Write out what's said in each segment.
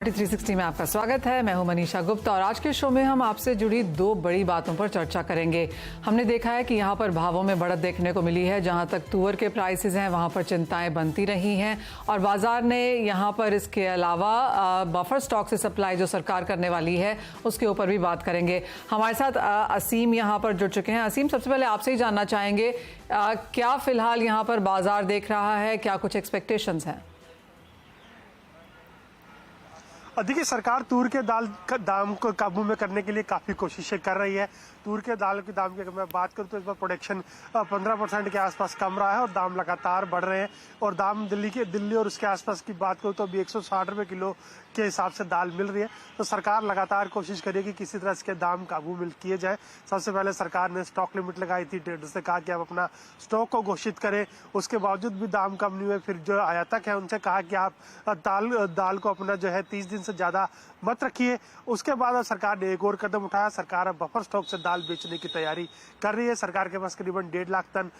360 में आपका स्वागत है। मैं हूं मनीषा गुप्ता और आज के शो में हम आपसे जुड़ी दो बड़ी बातों पर चर्चा करेंगे। हमने देखा है कि यहां पर भावों में बढ़त देखने को मिली है। जहां तक तुअर के प्राइसेस हैं वहां पर चिंताएं बनती रही हैं और बाजार ने यहां पर इसके अलावा बफर स्टॉक से सप्लाई जो सरकार करने वाली है उसके ऊपर भी बात करेंगे। हमारे साथ असीम यहां पर जुड़ चुके हैं। असीम, सबसे पहले आपसे ही जानना चाहेंगे क्या फिलहाल यहां पर बाजार देख रहा है, क्या कुछ एक्सपेक्टेशंस हैं? देखिए, सरकार तूर के दाल का दाम को काबू में करने के लिए काफ़ी कोशिशें कर रही है। तूर के दाल के दाम की अगर मैं बात करूं तो इस बार प्रोडक्शन 15% के आसपास कम रहा है और दाम लगातार बढ़ रहे हैं। और दाम दिल्ली और उसके आसपास की बात करूं तो अभी 160 रुपये किलो के हिसाब से दाल मिल रही है। तो सरकार लगातार कोशिश करेगी किसी तरह इसके दाम काबू में किए जाए। सबसे पहले सरकार ने स्टॉक लिमिट लगाई थी, ट्रेडर से कहा कि आप अपना स्टॉक को घोषित करें। उसके बावजूद भी दाम कम नहीं हुए। फिर जो आयातक है उनसे कहा कि आप दाल को अपना जो है 30 दिन से ज्यादा मत रखिए। उसके बाद अब सरकार ने एक और कदम उठाया। सरकार अब बफर स्टॉक से दाल बेचने की तैयारी कर रही है। सरकार के पास करीबन 1.5 लाख टन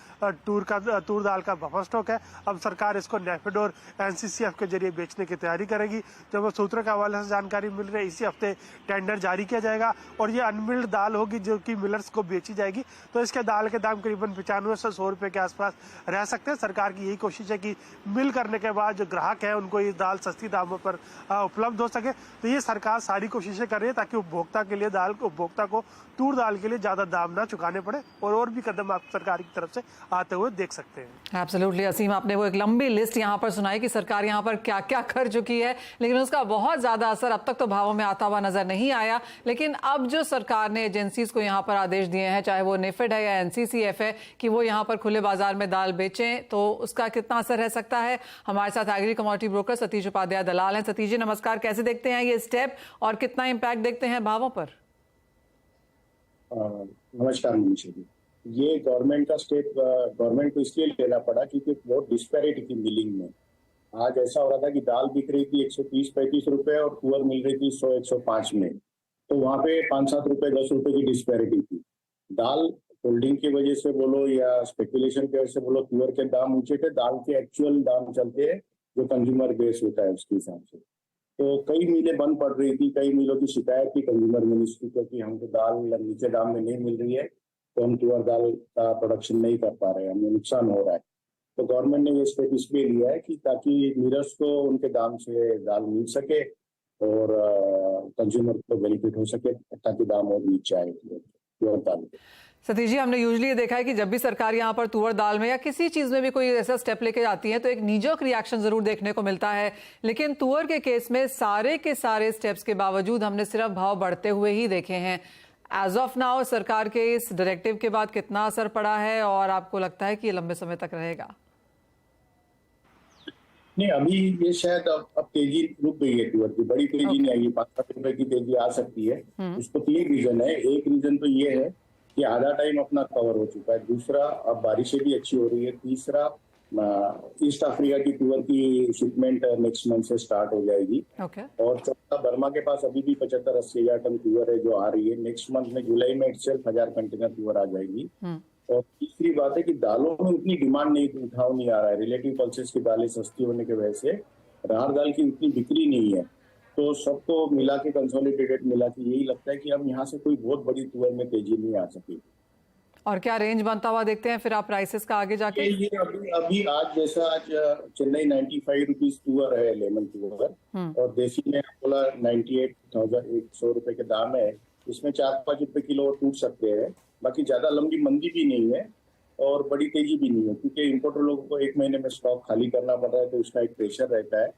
तूर दाल का बफर स्टॉक है। अब सरकार इसको नेफेड और एनसीसीएफ के जरिए बेचने की तैयारी करेगी। जब सूत्रों के हवाले से जानकारी मिल रही है, इसी हफ्ते टेंडर जारी किया जाएगा और ये अनमिल्ड दाल होगी जो कि मिलर्स को बेची जाएगी। तो इसके दाल के दाम करीबन 95 से 100 रुपए के आसपास रह सकते हैं। सरकार की यही कोशिश है कि मिल करने के बाद जो ग्राहक है उनको ये दाल सस्ती दामों पर उपलब्ध हो सके। तो ये सरकार सारी कोशिशें कर रही है ताकि उपभोक्ता को तूर दाल के लिए ज्यादा दाम ना चुकाने पड़े। और भी कदम आप सरकार की तरफ से आते हुए देख सकते हैं। एब्सोल्युटली असीम, आपने वो एक लंबी लिस्ट यहाँ पर सुनाई कि सरकार यहाँ पर क्या क्या कर चुकी है, लेकिन उसका बहुत ज्यादा असर अब तक तो भावों में आता हुआ नजर नहीं आया। लेकिन अब जो सरकार ने एजेंसीज को यहाँ पर आदेश दिए हैं, चाहे वो नेफेड है या एनसीसीएफ है, कि वो यहाँ पर खुले बाजार में दाल बेचें, तो उसका कितना असर रह सकता है? हमारे साथ agri commodity broker Satish Upadhyay दलाल हैं। सतीश जी नमस्कार, कैसे देखते हैं ये स्टेप और कितना इम्पैक्ट देखते हैं भावों पर? नमस्कार मनीषा जी। ये गवर्नमेंट का स्टेप गवर्नमेंट को इसलिए लेना पड़ा क्योंकि बहुत डिस्पैरिटी थी मिलिंग में। आज ऐसा हो रहा था कि दाल बिक रही थी 130-35 रुपए और तुअर मिल रही थी 100-105 में। तो वहां पे 5-7 रुपए 10 रुपए की डिस्पैरिटी थी। दाल होल्डिंग की वजह से बोलो या स्पेकुलेशन की वजह से बोलो, तुअर के दाम ऊंचे थे, दाल के एक्चुअल दाम चलते हैं जो कंज्यूमर बेस होता है उसके हिसाब से। तो कई मिलें बंद पड़ रही थी। कई मिलों की शिकायत थी कंज्यूमर मिनिस्ट्री को कि हमको दाल नीचे दाम में नहीं मिल रही है, तो हम तुअर दाल का प्रोडक्शन नहीं कर पा रहे हैं, हमें नुकसान हो रहा है। तो गवर्नमेंट ने ये स्टेप इसलिए लिया है कि ताकि मिलर्स को उनके दाम से दाल मिल सके और कंज्यूमर को बेनिफिट हो सके, ताकि दाम और नीचे आए तुअर दाल। सतीश जी, हमने यूजुअली देखा है कि जब भी सरकार यहाँ पर तुअर दाल में या किसी चीज में भी कोई ऐसा स्टेप लेके जाती है तो एक नीजोक रिएक्शन जरूर देखने को मिलता है। लेकिन तुअर के केस में सारे के सारे स्टेप्स के बावजूद हमने सिर्फ भाव बढ़ते हुए ही देखे हैं। एज ऑफ नाउ सरकार के इस डायरेक्टिव के बाद कितना असर पड़ा है और आपको लगता है कि ये लंबे समय तक रहेगा? नहीं, अभी ये शायद अब तेजी रुक गई है। तुअर की बड़ी तेजी नहीं आई है, 5-7 रुपए की तेजी आ सकती है। उसको 3 रीजन है। एक रीजन तो ये है कि आधा टाइम अपना कवर हो चुका है। दूसरा, अब बारिशें भी अच्छी हो रही है। तीसरा, ईस्ट अफ्रीका की तुअर की शिपमेंट नेक्स्ट मंथ से स्टार्ट हो जाएगी। और चौथा, बर्मा के पास अभी भी 75-80 हजार टन तुअर है जो आ रही है। नेक्स्ट मंथ में जुलाई में इटसेल्फ 1000 कंटेनर तुअर आ जाएगी। और तीसरी बात है कि दालों में उतनी डिमांड नहीं, उठाव नहीं आ रहा है। रिलेटिव पल्सेस की दालें सस्ती होने की वजह से राहर दाल की उतनी बिक्री नहीं है। तो सबको मिला के, कंसोलिडेटेड मिला के यही लगता है कि अब यहाँ से कोई बहुत बड़ी तुअर में तेजी नहीं आ सकेगी। और क्या रेंज बनता हुआ देखते हैं फिर आप प्राइसेस का आगे जाके? ये अभी आज जैसा आज चेन्नई 95 रुपीज तुअर है, लेमन तुअर, और देसी में बोला 98,100 रुपए के दाम है। इसमें 4-5 रुपए किलो टूट सकते हैं। बाकी ज्यादा लंबी मंदी भी नहीं है और बड़ी तेजी भी नहीं है, क्योंकि इम्पोर्टर लोगों को 1 महीने में स्टॉक खाली करना पड़ रहा है, तो उसका एक प्रेशर रहता है।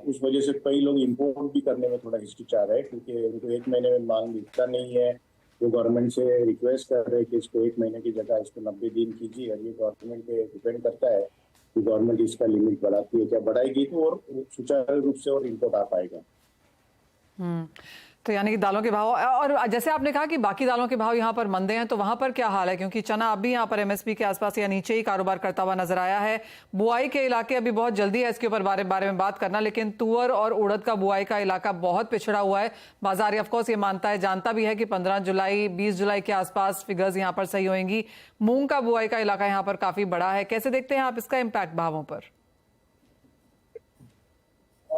उस वजह से कई लोग इंपोर्ट भी करने में थोड़ा हिचकिचा रहे हैं, क्योंकि उनको 1 महीने में मांग मिलता नहीं है। वो गवर्नमेंट से रिक्वेस्ट कर रहे हैं कि इसको 1 महीने की जगह इसको 90 दिन कीजिए। और ये गवर्नमेंट पे डिपेंड करता है कि गवर्नमेंट इसका लिमिट बढ़ाती है क्या, बढ़ाएगी तो और सुचारू रूप से और इम्पोर्ट आ पाएगा। तो यानी कि दालों के भाव, और जैसे आपने कहा कि बाकी दालों के भाव यहाँ पर मंदे हैं, तो वहां पर क्या हाल है? क्योंकि चना अब भी यहाँ पर एमएसपी के आसपास या नीचे ही कारोबार करता हुआ नजर आया है। बुआई के इलाके अभी बहुत जल्दी है इसके ऊपर बारे में बात करना, लेकिन तुअर और उड़द का बुआई का इलाका बहुत पिछड़ा हुआ है। बाजार ऑफकोर्स ये मानता है, जानता भी है कि 15 जुलाई 20 जुलाई के आसपास फिगर्स यहाँ पर सही होंगी। मूंग का बुआई का इलाका यहाँ पर काफी बड़ा है। कैसे देखते हैं आप इसका इम्पैक्ट भावों पर?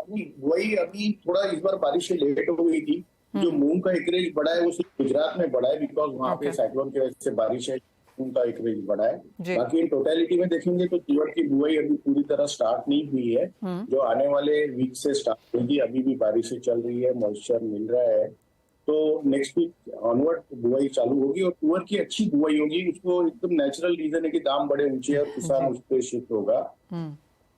नहीं, वही अभी थोड़ा इस बार बारिश लेट हो गई थी। जो मूंग का एकरेज बढ़ा है वो सिर्फ गुजरात में बढ़ा है, बिकॉज वहाँ पे साइक्लोन की वजह से बारिश है, मूंग का एकरेज बढ़ा है। बाकी इन टोटलिटी में देखेंगे तो तुअर की बुआई अभी पूरी तरह स्टार्ट नहीं हुई है, जो आने वाले वीक से स्टार्ट होगी। अभी भी बारिशें चल रही है, मॉइस्चर मिल रहा है, तो नेक्स्ट वीक ऑनवर्ड बुआई चालू होगी और तुअर की अच्छी बुआई होगी। उसको एकदम नेचुरल रीजन है कि दाम बड़े ऊंचे है और किसान उस पर शिफ्ट होगा।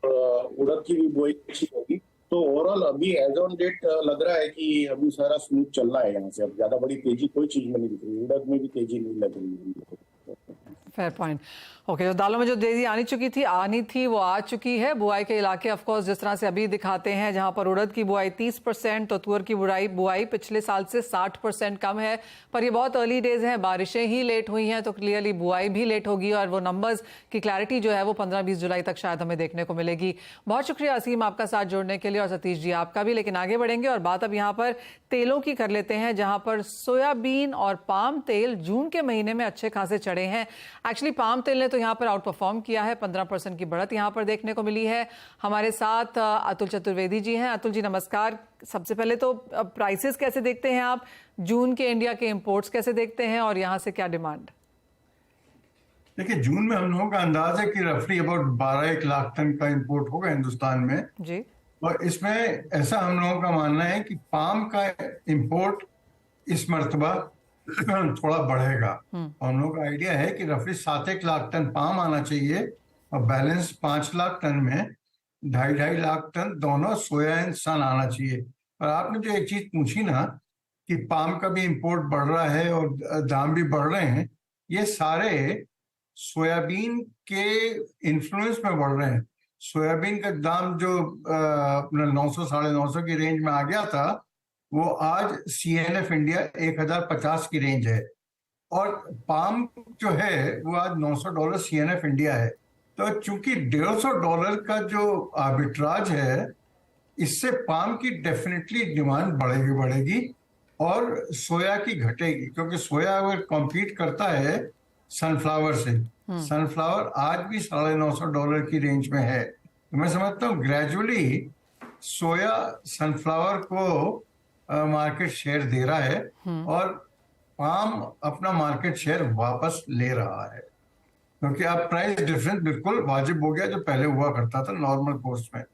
उड़द की भी बुआई अच्छी होगी। तो ओवरऑल अभी एज ऑन डेट लग रहा है कि अभी सारा स्मूथ चलना है यहाँ से। अब ज्यादा बड़ी तेजी कोई चीज में नहीं दिख रही, उड़द में भी तेजी नहीं लग रही है। Fair point. ओके, तो दालों में जो तेजी आनी थी वो आ चुकी है। बुआई के इलाके ऑफ कोर्स जिस तरह से अभी दिखाते हैं, जहां पर उड़द की बुआई 30%, तो तुअर की बुआई पिछले साल से 60% कम है। पर ये बहुत अर्ली डेज हैं, बारिशें ही लेट हुई हैं, तो क्लियरली बुआई भी लेट होगी और वो नंबर्स की क्लैरिटी जो है वो 15-20 जुलाई तक शायद हमें देखने को मिलेगी। बहुत शुक्रिया असीम आपका साथ जोड़ने के लिए, और सतीश जी आपका भी। लेकिन आगे बढ़ेंगे और बात अब यहाँ पर तेलों की कर लेते हैं, जहां पर सोयाबीन और पाम तेल जून के महीने में अच्छे खासे चढ़े हैं। एक्चुअली पाम तेल ने तो यहाँ पर आउट परफॉर्म किया है, 15% की बढ़त यहाँ पर देखने को मिली है। हमारे साथ अतुल चतुर्वेदी जी हैं। अतुल जी नमस्कार। सबसे पहले तो प्राइसेस कैसे देखते हैं आप, जून के इंडिया के इंपोर्ट्स कैसे देखते हैं और यहाँ से क्या डिमांड? देखिए, जून में हम लोगों का अंदाज है कि रफली अबाउट 12-1 लाख टन का इंपोर्ट होगा हिंदुस्तान में जी। और इसमें ऐसा हम लोगों का मानना है कि पाम का इंपोर्ट इस मर्तबा थोड़ा बढ़ेगा। और हम लोग का आइडिया है कि रफली 7-1 लाख टन पाम आना चाहिए और बैलेंस 5 लाख टन में 2.5 लाख टन दोनों सोया एंड सन आना चाहिए। और आपने जो एक चीज पूछी ना कि पाम का भी इंपोर्ट बढ़ रहा है और दाम भी बढ़ रहे हैं, ये सारे सोयाबीन के इन्फ्लुएंस में बढ़ रहे हैं। सोयाबीन का दाम जो अपना 900-950 की रेंज में आ गया था, वो आज CNF इंडिया 1050 की रेंज है और पाम जो है वो आज $900 CNF इंडिया है। तो चूंकि $150 का जो आर्बिट्राज है, इससे पाम की डेफिनेटली डिमांड बढ़ेगी और सोया की घटेगी, क्योंकि सोया अगर कॉम्पीट करता है सनफ्लावर से, सनफ्लावर आज भी $950 की रेंज में है। तो मैं समझता हूँ ग्रेजुअली सोया सनफ्लावर को मार्केट शेयर दे रहा है और पाम अपना मार्केट शेयर वापस ले रहा है, क्योंकि अब प्राइस डिफरेंस बिल्कुल वाजिब हो गया जो पहले हुआ करता था नॉर्मल कोर्स में।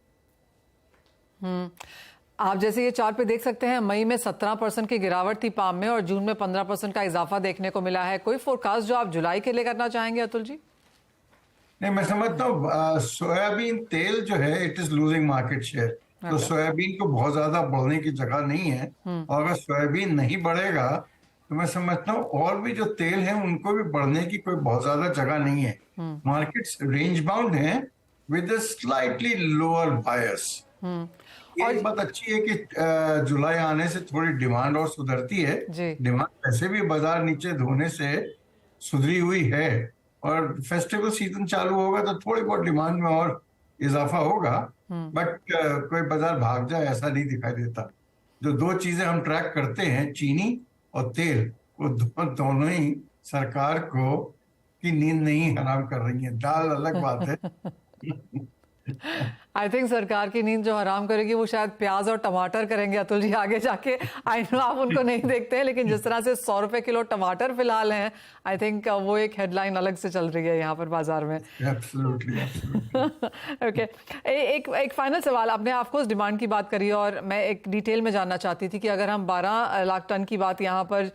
आप जैसे ये चार्ट पे देख सकते हैं, मई में 17% की गिरावट थी पाम में और जून में 15% का इजाफा देखने को मिला है। कोई फोरकास्ट जो आप जुलाई के लिए करना चाहेंगे अतुल जी? नहीं, मैं समझता हूँ सोयाबीन तेल जो है it is losing market share. तो सोयाबीन को बहुत ज्यादा बढ़ने की जगह नहीं है और अगर सोयाबीन नहीं बढ़ेगा तो मैं समझता हूँ और भी जो तेल है उनको भी बढ़ने की कोई बहुत ज्यादा जगह नहीं है। मार्केट्स रेंज बाउंड है विद अ स्लाइटली लोअर बायस। एक बात अच्छी है कि जुलाई आने से थोड़ी डिमांड और सुधरती है। डिमांड वैसे भी बाजार नीचे धोने से सुधरी हुई है और फेस्टिवल सीजन चालू होगा तो थोड़ी बहुत डिमांड में और इजाफा होगा, बट कोई बाजार भाग जाए ऐसा नहीं दिखाई देता। जो दो चीजें हम ट्रैक करते हैं, चीनी और तेल, वो दोनों ही सरकार को की नींद नहीं हराम कर रही है। दाल अलग बात है। आई थिंक सरकार की नींद जो हराम करेगी वो शायद प्याज और टमाटर करेंगे अतुल जी आगे जाके। आई नो आप उनको नहीं देखते हैं, लेकिन जिस तरह से 100 रुपए किलो टमाटर फिलहाल हैं, आई थिंक वो एक हेडलाइन अलग से चल रही है यहाँ पर बाजार में। ओके, एक फाइनल सवाल। आपने ऑफकोर्स डिमांड की बात करी और मैं एक डिटेल में जानना चाहती थी कि अगर हम 12 लाख टन की बात यहाँ पर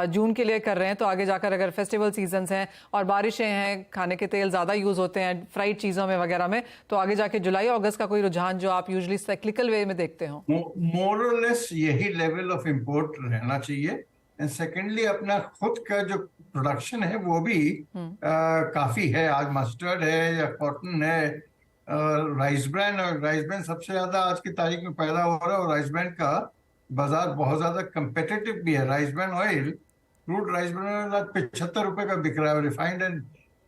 जून के लिए कर रहे हैं, तो आगे जाकर अगर फेस्टिवल सीजन्स हैं और बारिशें हैं, खाने के तेल ज़्यादा यूज़ होते हैं फ्राइड चीज़ों में वगैरह में, तो आगे जाके जुलाई अगस्त का कोई रुझान जो आप यूजुअली साइक्लिकल वे में देखते हो? मोर और लेस यही लेवल ऑफ इंपोर्ट रहना चाहिए। एंड सेकेंडली अपना खुद का जो प्रोडक्शन है वो भी काफी है। आज मस्टर्ड है या कॉटन है, राइस ब्रांड सबसे ज्यादा आज की तारीख में पैदा हो रहा है और राइस ब्रांड का बाजार बहुत ज्यादा कंपेटिटिव भी है। Rice brand oil, crude rice brand oil 75 रुपए का बिक रहा है, रिफाइंड एंड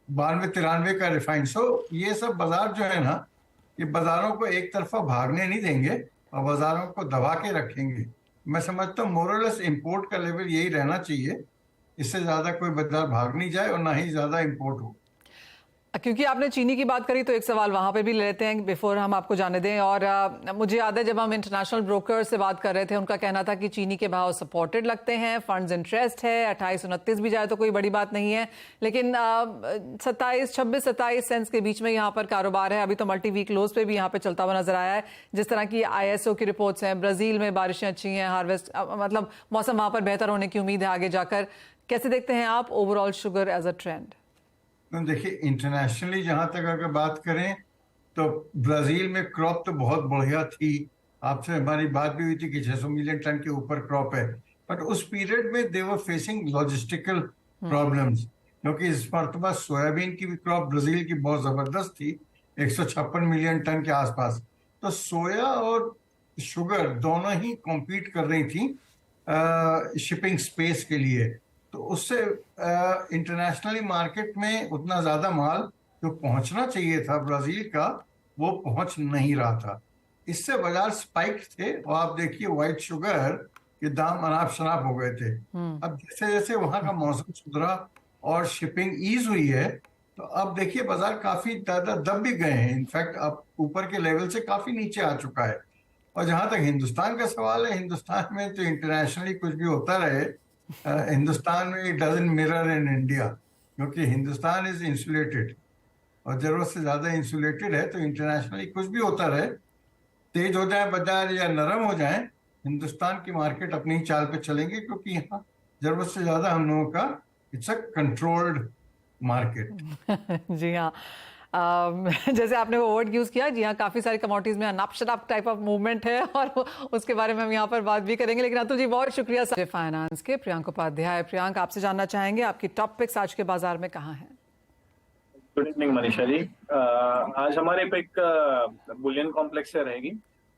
92-93 का रिफाइंड। सो ये सब बाजार जो है ना, ये बाजारों को एक तरफा भागने नहीं देंगे और बाजारों को दबा के रखेंगे। मैं समझता हूँ मोरलेस इंपोर्ट का लेवल यही रहना चाहिए, इससे ज्यादा कोई बाजार भाग नहीं जाए और ना ही ज्यादा इंपोर्ट हो। क्योंकि आपने चीनी की बात करी तो एक सवाल वहां पे भी ले लेते हैं बिफोर हम आपको जाने दें। और मुझे याद है जब हम इंटरनेशनल ब्रोकर से बात कर रहे थे, उनका कहना था कि चीनी के भाव सपोर्टेड लगते हैं, फंड्स इंटरेस्ट है, 28-29 भी जाए तो कोई बड़ी बात नहीं है, लेकिन 26-27 सेंट्स के बीच में यहाँ पर कारोबार है। अभी तो मल्टी वीक लोज पे भी यहाँ पे चलता हुआ नजर आया है। जिस तरह की ISO की रिपोर्ट्स हैं, ब्राजील में बारिशें अच्छी हैं, हार्वेस्ट मतलब मौसम वहां पर बेहतर होने की उम्मीद है आगे जाकर। कैसे देखते हैं आप overall sugar as a trend? तो देखिए, इंटरनेशनली जहां तक अगर बात करें तो ब्राजील में क्रॉप तो बहुत बढ़िया थी। आपसे हमारी बात भी हुई थी कि 600 मिलियन टन के ऊपर क्रॉप है, बट उस पीरियड में दे वर फेसिंग लॉजिस्टिकल प्रॉब्लम्स, क्योंकि इस मरतबा सोयाबीन की भी क्रॉप ब्राजील की बहुत जबरदस्त थी, 156 मिलियन टन के आसपास। तो सोया और शुगर दोनों ही कॉम्पीट कर रही थी शिपिंग स्पेस के लिए। तो उससे इंटरनेशनली मार्केट में उतना ज्यादा माल जो पहुंचना चाहिए था ब्राजील का, वो पहुंच नहीं रहा था। इससे बाजार स्पाइक थे और आप देखिए व्हाइट शुगर के दाम अनाप शनाप हो गए थे। अब जैसे जैसे वहां का मौसम सुधरा और शिपिंग ईज हुई है, तो अब देखिए बाजार काफी ज्यादा दब भी गए हैं। इनफैक्ट अब ऊपर के लेवल से काफी नीचे आ चुका है। और जहां तक हिंदुस्तान का सवाल है, हिंदुस्तान में तो इंटरनेशनली कुछ भी होता रहे, हिंदुस्तान में it doesn't mirror in India, क्योंकि हिंदुस्तान इज इंसुलेटेड और जरूरत से ज्यादा इंसुलेटेड है। तो इंटरनेशनली कुछ भी होता रहे, तेज हो जाए बाजार या नरम हो जाए, हिंदुस्तान की मार्केट अपनी ही चाल पे चलेंगे, क्योंकि यहाँ जरूरत से ज्यादा हम लोगों का इट्स अ कंट्रोल्ड मार्केट। जी हाँ। जैसे आपने वो वर्ड यूज किया, जी हाँ, काफी सारी कमोडिटीज में अनअप शटअप टाइप ऑफ मूवमेंट है और उसके बारे में हम यहाँ पर बात भी करेंगे। लेकिन अतुल जी बहुत शुक्रिया। फाइनेंस के प्रियंक उपाध्याय। प्रियंक, आपसे जानना चाहेंगे आपकी टॉप पिक्स आज के बाजार में कहाँ है? Good evening Manisha ji. आज हमारे पिक बुलियन कॉम्प्लेक्स से रहेगी।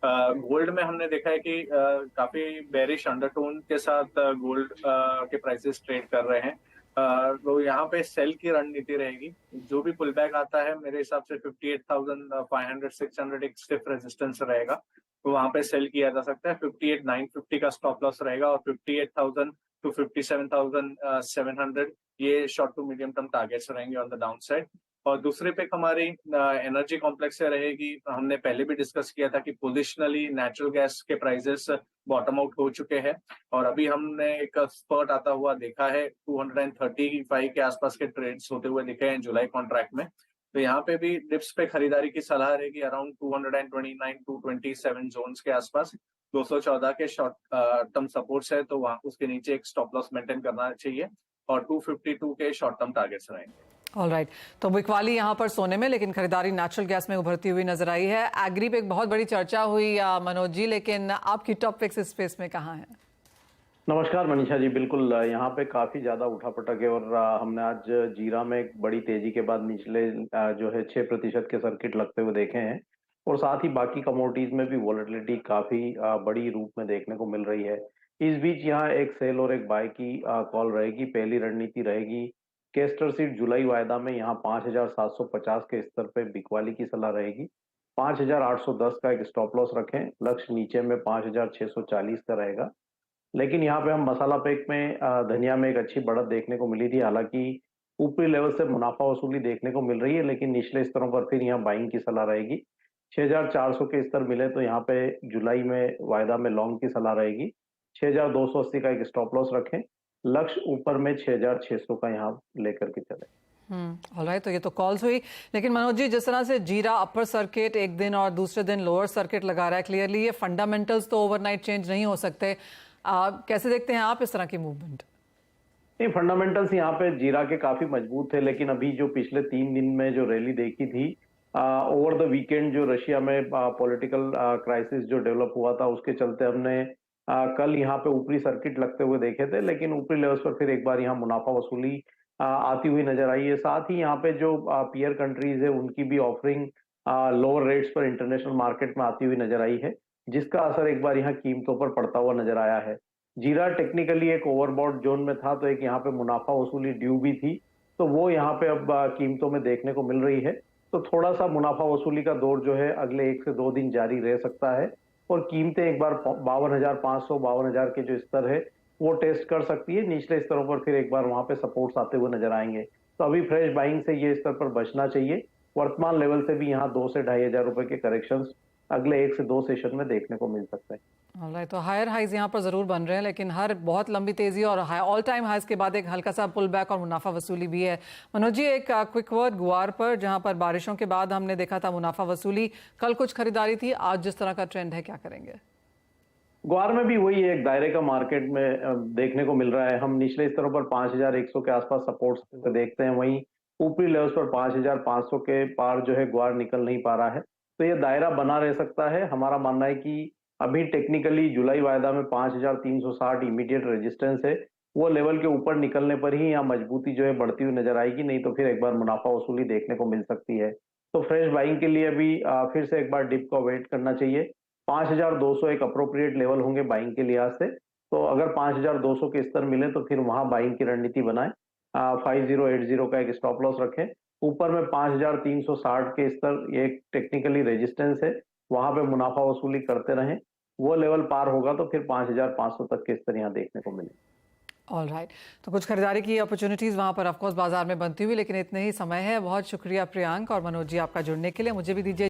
गोल्ड में हमने देखा है कि काफी बेरिश अंडरटोन के साथ गोल्ड के प्राइसेस ट्रेड कर रहे हैं। तो यहाँ पे सेल की रणनीति रहेगी। जो भी पुल बैक आता है मेरे हिसाब से 58,500 600 एक स्टिफ रेजिस्टेंस रहेगा, तो वहां पे सेल किया जा सकता है। 58,950 का स्टॉप लॉस रहेगा और 58,000 टू 57,700 ये short to medium term targets रहेंगे ऑन द डाउन साइड। और दूसरे पिक हमारी एनर्जी कॉम्प्लेक्स से रहेगी। हमने पहले भी डिस्कस किया था कि पोजिशनली नेचुरल गैस के प्राइसेस बॉटम आउट हो चुके हैं और अभी हमने एक स्पर्ट आता हुआ देखा है। 235 के आसपास के ट्रेड्स होते हुए दिखे हैं जुलाई कॉन्ट्रैक्ट में। तो यहाँ पे भी डिप्स पे खरीदारी की सलाह रहेगी अराउंड 229 टू 27 जोन्स के आसपास। 214 के शॉर्ट टर्म सपोर्ट्स है, तो वहां उसके नीचे एक स्टॉप लॉस मेंटेन करना चाहिए और 252 के शॉर्ट टर्म टारगेट्स रहेंगे। ऑलराइट, तो बिकवाली यहाँ पर सोने में, लेकिन खरीदारी नेचुरल गैस में उभरती हुई नजर आई है। एग्री पे एक बहुत बड़ी चर्चा हुई मनोज जी, लेकिन आपकी टॉप पिक्स इस स्पेस में कहाँ है? नमस्कार मनीषा जी, बिल्कुल यहाँ पे काफी ज्यादा उठापटक है और हमने आज जीरा में एक बड़ी तेजी के बाद निचले जो है 6% के सर्किट लगते हुए देखे हैं और साथ ही बाकी कमोडिटीज में भी वॉलेटिलिटी काफी बड़ी रूप में देखने को मिल रही है। इस बीच यहाँ एक सेल और एक बाय की कॉल रहेगी। पहली रणनीति रहेगी केस्टर सीड जुलाई वायदा में यहाँ 5,750 के स्तर पे बिकवाली की सलाह रहेगी। 5,810 का एक स्टॉप लॉस रखें, लक्ष्य नीचे में 5,640 का रहेगा। लेकिन यहाँ पे हम मसाला पैक में धनिया में एक अच्छी बढ़त देखने को मिली थी। हालांकि ऊपरी लेवल से मुनाफा वसूली देखने को मिल रही है, लेकिन निचले स्तरों पर फिर यहाँ बाइंग की सलाह रहेगी। 6,400 के स्तर मिले तो यहाँ पे जुलाई में वायदा में लॉन्ग की सलाह रहेगी। 6,280 का एक स्टॉप लॉस रखें, लक्ष्य ऊपर में 6,600 का यहाँ लेकर के चले। ऑलराइट, तो ये तो कॉल्स हुई। लेकिन मनोज जी, जिस तरह से जीरा अपर सर्किट एक दिन और दूसरे दिन लोअर सर्किट लगा रहा है, क्लियरली ये फंडामेंटल्स तो ओवरनाइट चेंज नहीं हो सकते। कैसे देखते हैं आप इस तरह की मूवमेंट? नहीं, फंडामेंटल्स यहाँ पे जीरा के काफी मजबूत थे, लेकिन अभी जो पिछले 3 दिन में जो रैली देखी थी ओवर द वीकेंड, जो रशिया में पॉलिटिकल क्राइसिस जो डेवलप हुआ था उसके चलते हमने कल यहाँ पे ऊपरी सर्किट लगते हुए देखे थे, लेकिन ऊपरी लेवल्स पर फिर एक बार यहाँ मुनाफा वसूली आती हुई नजर आई है। साथ ही यहाँ पे जो पीयर कंट्रीज है उनकी भी ऑफरिंग लोअर रेट्स पर इंटरनेशनल मार्केट में आती हुई नजर आई है, जिसका असर एक बार यहाँ कीमतों पर पड़ता हुआ नजर आया है। जीरा टेक्निकली एक ओवरबॉट जोन में था, तो एक यहाँ पे मुनाफा वसूली ड्यू भी थी, तो वो यहाँ पे अब कीमतों में देखने को मिल रही है। तो थोड़ा सा मुनाफा वसूली का दौर जो है अगले 1 से 2 दिन जारी रह सकता है और कीमतें एक बार 52,500 52,000 के जो स्तर है वो टेस्ट कर सकती है। निचले स्तरों पर फिर एक बार वहां पे सपोर्ट्स आते हुए नजर आएंगे। तो अभी फ्रेश बाइंग से ये स्तर पर बचना चाहिए। वर्तमान लेवल से भी यहाँ 2 से 2,500 रुपए के करेक्शंस अगले 1 से 2 सेशन में देखने को मिल सकता है। ऑलराइट, तो हायर हाइज यहाँ पर जरूर बन रहे हैं, लेकिन हर बहुत लंबी तेजी और ऑल टाइम हाइज के बाद एक हल्का सा पुल बैक और मुनाफा वसूली भी है। मनोज जी, एक क्विक वर्ड गुआर पर, जहां पर बारिशों के बाद हमने देखा था मुनाफा वसूली, कल कुछ खरीदारी थी, आज जिस तरह का ट्रेंड है, क्या करेंगे? ग्वार में भी वही एक दायरे का मार्केट में देखने को मिल रहा है। हम निचले स्तरों पर 5,100 के आसपास सपोर्ट देखते हैं, वहीं ऊपरी लेवल्स पर 5,500 के पार जो है ग्वार निकल नहीं पा रहा है। तो ये दायरा बना रह सकता है। हमारा मानना है कि अभी टेक्निकली जुलाई वायदा में 5,360 इमीडिएट रेजिस्टेंस है, वो लेवल के ऊपर निकलने पर ही यहाँ मजबूती जो है बढ़ती हुई नजर आएगी, नहीं तो फिर एक बार मुनाफा वसूली देखने को मिल सकती है। तो फ्रेश बाइंग के लिए अभी फिर से एक बार डिप का वेट करना चाहिए। 5,200 एक अप्रोप्रिएट लेवल होंगे बाइंग के लिहाज से। तो अगर 5,200 के स्तर मिले तो फिर वहां बाइंग की रणनीति बनाएं। 5080 का एक स्टॉप लॉस रखें। ऊपर में 5,360 के स्तर एक टेक्निकली रेजिस्टेंस है, वहां पे मुनाफा वसूली करते रहें। वो लेवल पार होगा तो फिर 5,500 तक के स्तर यहाँ देखने को मिले। ऑलराइट, तो कुछ खरीदारी की अपॉर्चुनिटीज वहां पर ऑफकोर्स बाजार में बनती हुई, लेकिन इतने ही समय है। बहुत शुक्रिया प्रियांक और मनोज जी आपका जुड़ने के लिए। मुझे भी दीजिए